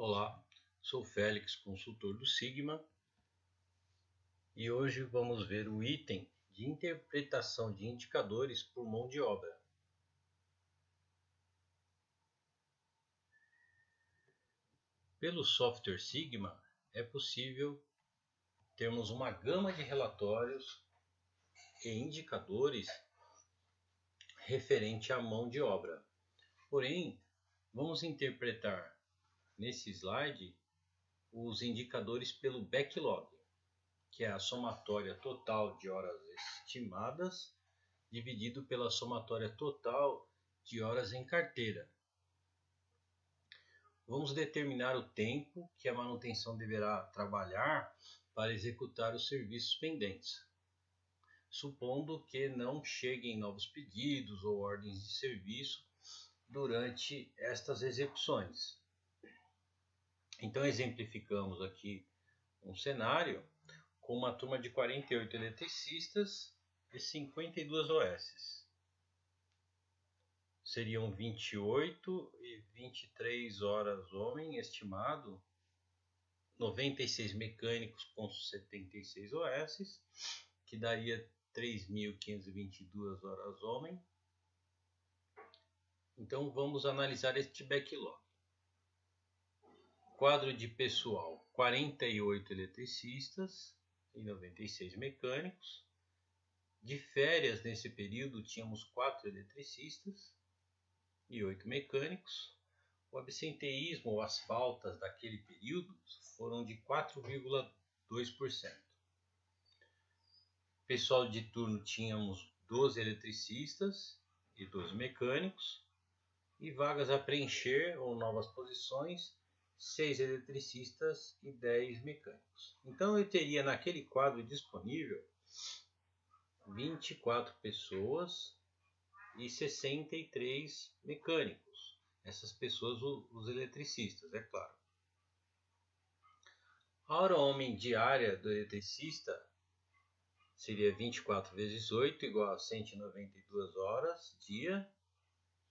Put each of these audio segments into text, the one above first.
Olá, sou Félix, consultor do Sigma, e hoje vamos ver o item de interpretação de indicadores por mão de obra. Pelo software Sigma, é possível termos uma gama de relatórios e indicadores referente à mão de obra. Porém, vamos interpretar nesse slide os indicadores pelo backlog, que é a somatória total de horas estimadas dividido pela somatória total de horas em carteira. Vamos determinar o tempo que a manutenção deverá trabalhar para executar os serviços pendentes, supondo que não cheguem novos pedidos ou ordens de serviço durante estas execuções. Então exemplificamos aqui um cenário com uma turma de 48 eletricistas e 52 OS. Seriam 28 e 23 horas homem estimado, 96 mecânicos com 76 OS, que daria 3.522 horas homem. Então vamos analisar este backlog. Quadro de pessoal, 48 eletricistas e 96 mecânicos. De férias nesse período tínhamos 4 eletricistas e 8 mecânicos. O absenteísmo ou as faltas daquele período foram de 4,2%. Pessoal de turno tínhamos 12 eletricistas e 12 mecânicos. E vagas a preencher ou novas posições, 6 eletricistas e 10 mecânicos. Então eu teria naquele quadro disponível 24 pessoas e 63 mecânicos. Essas pessoas, os eletricistas, é claro. A hora homem diária do eletricista seria 24 vezes 8, igual a 192 horas dia.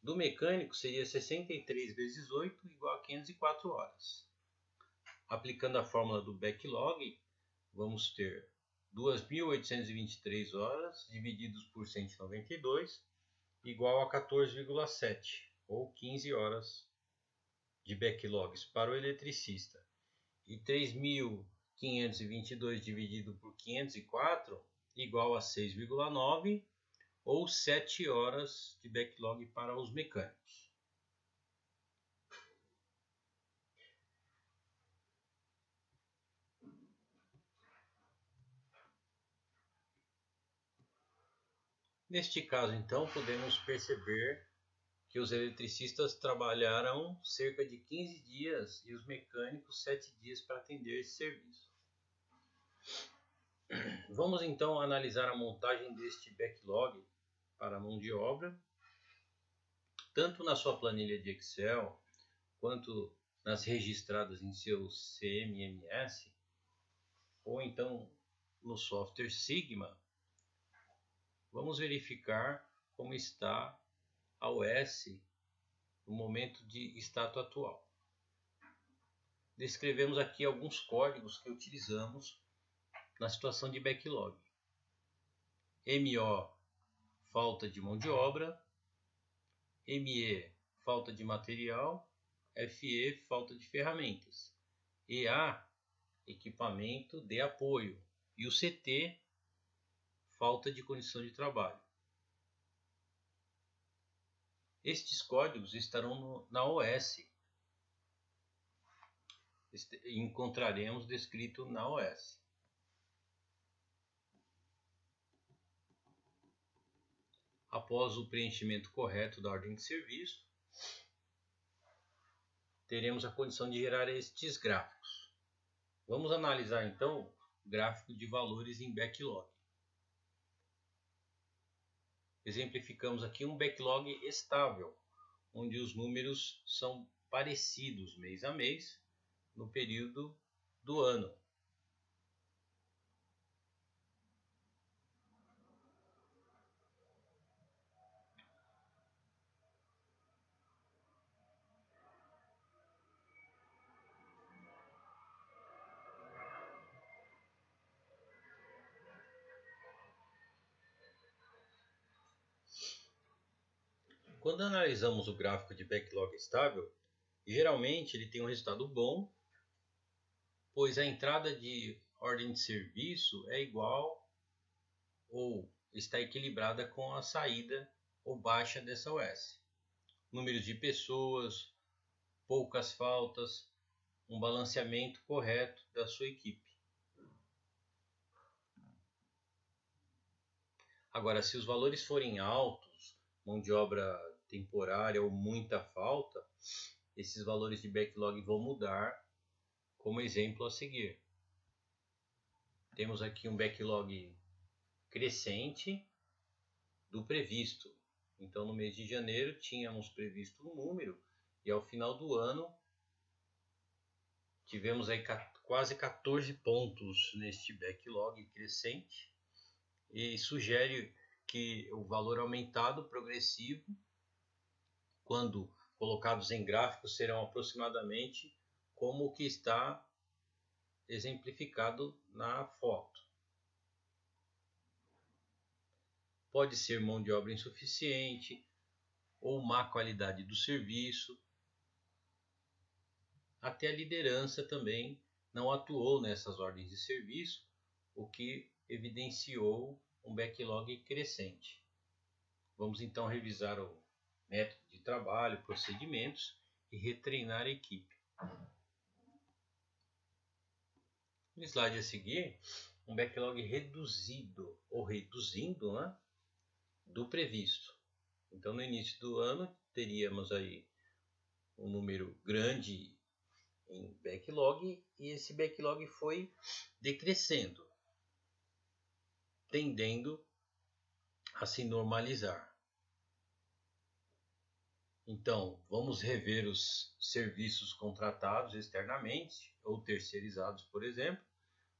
Do mecânico seria 63 vezes 8, igual a 504 horas. Aplicando a fórmula do backlog, vamos ter 2.823 horas divididos por 192, igual a 14,7, ou 15 horas de backlogs para o eletricista. E 3.522 dividido por 504, igual a 6,9, ou 7 horas de backlog para os mecânicos. Neste caso, então, podemos perceber que os eletricistas trabalharam cerca de 15 dias e os mecânicos 7 dias para atender esse serviço. Vamos então analisar a montagem deste backlog para a mão de obra, tanto na sua planilha de Excel, quanto nas registradas em seu CMMS, ou então no software Sigma. Vamos verificar como está a OS no momento de status atual. Descrevemos aqui alguns códigos que utilizamos na situação de backlog. MO, falta de mão de obra. ME, falta de material. FE, falta de ferramentas. EA, equipamento de apoio. E o CT, falta de condição de trabalho. Estes códigos estarão na OS. Encontraremos descrito na OS. Após o preenchimento correto da ordem de serviço, teremos a condição de gerar estes gráficos. Vamos analisar então o gráfico de valores em backlog. Exemplificamos aqui um backlog estável, onde os números são parecidos mês a mês no período do ano. Quando analisamos o gráfico de backlog estável, geralmente ele tem um resultado bom, pois a entrada de ordem de serviço é igual ou está equilibrada com a saída ou baixa dessa OS. Número de pessoas, poucas faltas, um balanceamento correto da sua equipe. Agora, se os valores forem altos, mão de obra temporária ou muita falta, esses valores de backlog vão mudar, como exemplo a seguir. Temos aqui um backlog crescente do previsto. Então, no mês de janeiro, tínhamos previsto um número e ao final do ano tivemos aí quase 14 pontos neste backlog crescente e sugere que o valor aumentado progressivo, quando colocados em gráficos, serão aproximadamente como o que está exemplificado na foto. Pode ser mão de obra insuficiente ou má qualidade do serviço. Até a liderança também não atuou nessas ordens de serviço, o que evidenciou um backlog crescente. Vamos então revisar o método de trabalho, procedimentos e retreinar a equipe. No slide a seguir, um backlog reduzido ou reduzindo, né, do previsto. Então, no início do ano, teríamos aí um número grande em backlog e esse backlog foi decrescendo, tendendo a se normalizar. Então, vamos rever os serviços contratados externamente ou terceirizados, por exemplo,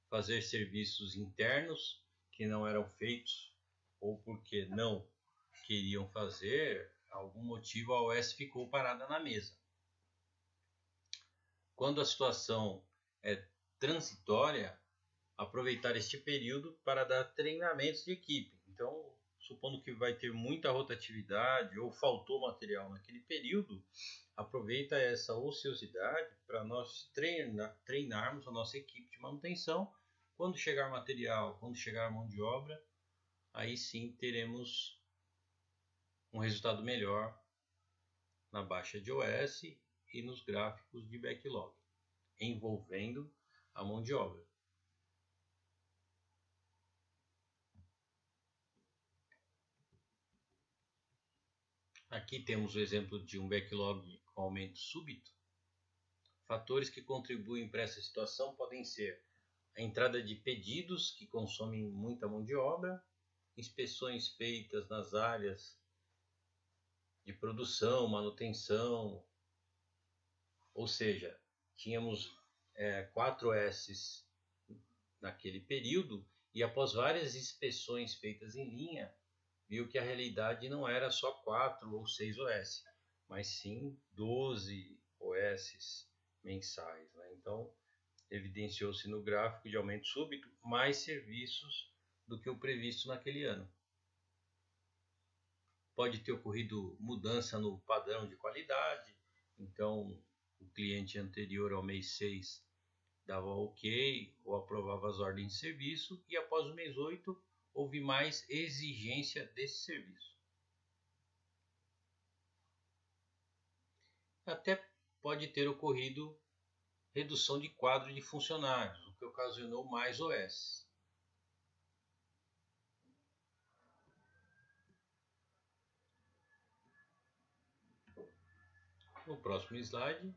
fazer serviços internos que não eram feitos ou porque não queriam fazer, algum motivo a OS ficou parada na mesa. Quando a situação é transitória, aproveitar este período para dar treinamentos de equipe. Então, supondo que vai ter muita rotatividade ou faltou material naquele período, aproveita essa ociosidade para nós treinarmos a nossa equipe de manutenção. Quando chegar material, quando chegar mão de obra, aí sim teremos um resultado melhor na baixa de OS e nos gráficos de backlog, envolvendo a mão de obra. Aqui temos o exemplo de um backlog com aumento súbito. Fatores que contribuem para essa situação podem ser a entrada de pedidos que consomem muita mão de obra, inspeções feitas nas áreas de produção, manutenção, ou seja, tínhamos 4 S's naquele período e após várias inspeções feitas em linha, viu que a realidade não era só 4 ou 6 OS, mas sim 12 OS mensais. Né? Então, evidenciou-se no gráfico de aumento súbito mais serviços do que o previsto naquele ano. Pode ter ocorrido mudança no padrão de qualidade, então o cliente anterior ao mês 6 dava ok ou aprovava as ordens de serviço e após o mês 8 houve mais exigência desse serviço. Até pode ter ocorrido redução de quadro de funcionários, o que ocasionou mais OS. No próximo slide,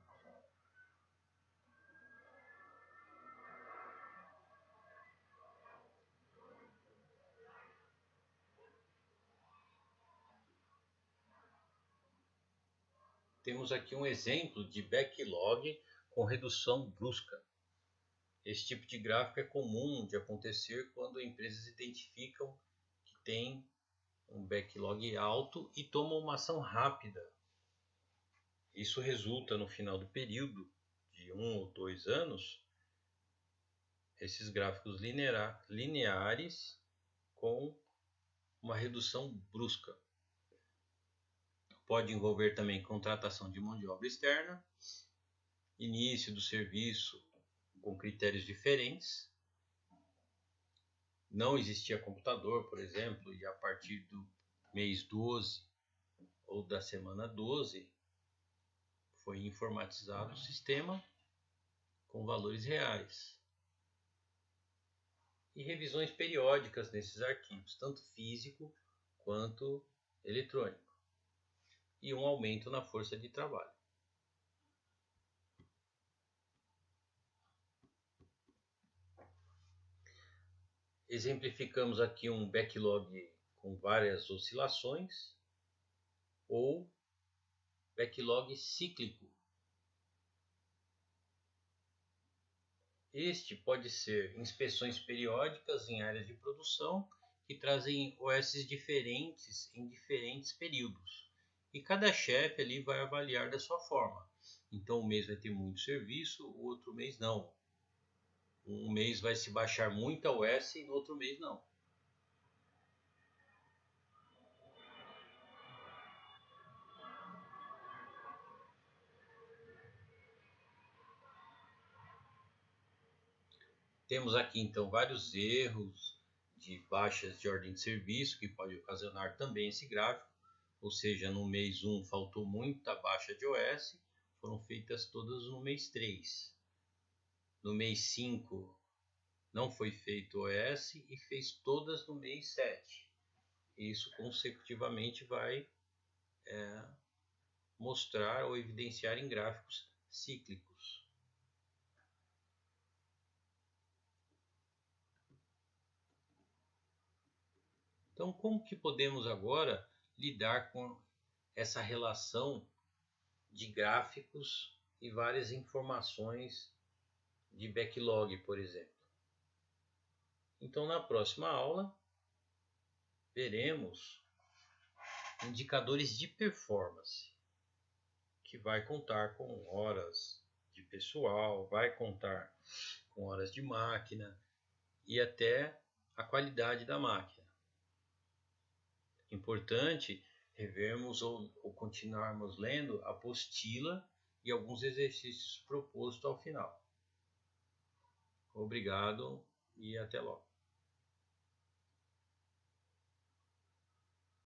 temos aqui um exemplo de backlog com redução brusca. Esse tipo de gráfico é comum de acontecer quando empresas identificam que tem um backlog alto e tomam uma ação rápida. Isso resulta no final do período de 1 ou 2 anos, esses gráficos lineares com uma redução brusca. pode envolver também contratação de mão de obra externa, início do serviço com critérios diferentes. Não existia computador, por exemplo, e a partir do mês 12 ou da semana 12 foi informatizado o sistema com valores reais. E revisões periódicas nesses arquivos, tanto físico quanto eletrônico. E um aumento na força de trabalho. Exemplificamos aqui um backlog com várias oscilações ou backlog cíclico. Este pode ser inspeções periódicas em áreas de produção que trazem OS diferentes em diferentes períodos. E cada chefe ali vai avaliar da sua forma. Então um mês vai ter muito serviço, o outro mês não. Um mês vai se baixar muita OS e no outro mês não. Temos aqui então vários erros de baixas de ordem de serviço que pode ocasionar também esse gráfico, ou seja, no mês 1 faltou muita baixa de OS, foram feitas todas no mês 3. No mês 5 não foi feito OS e fez todas no mês 7. Isso consecutivamente vai mostrar ou evidenciar em gráficos cíclicos. Então, como que podemos agora lidar com essa relação de gráficos e várias informações de backlog, por exemplo? Então, na próxima aula, veremos indicadores de performance, que vai contar com horas de pessoal, vai contar com horas de máquina e até a qualidade da máquina. Importante revermos ou continuarmos lendo a apostila e alguns exercícios propostos ao final. Obrigado e até logo.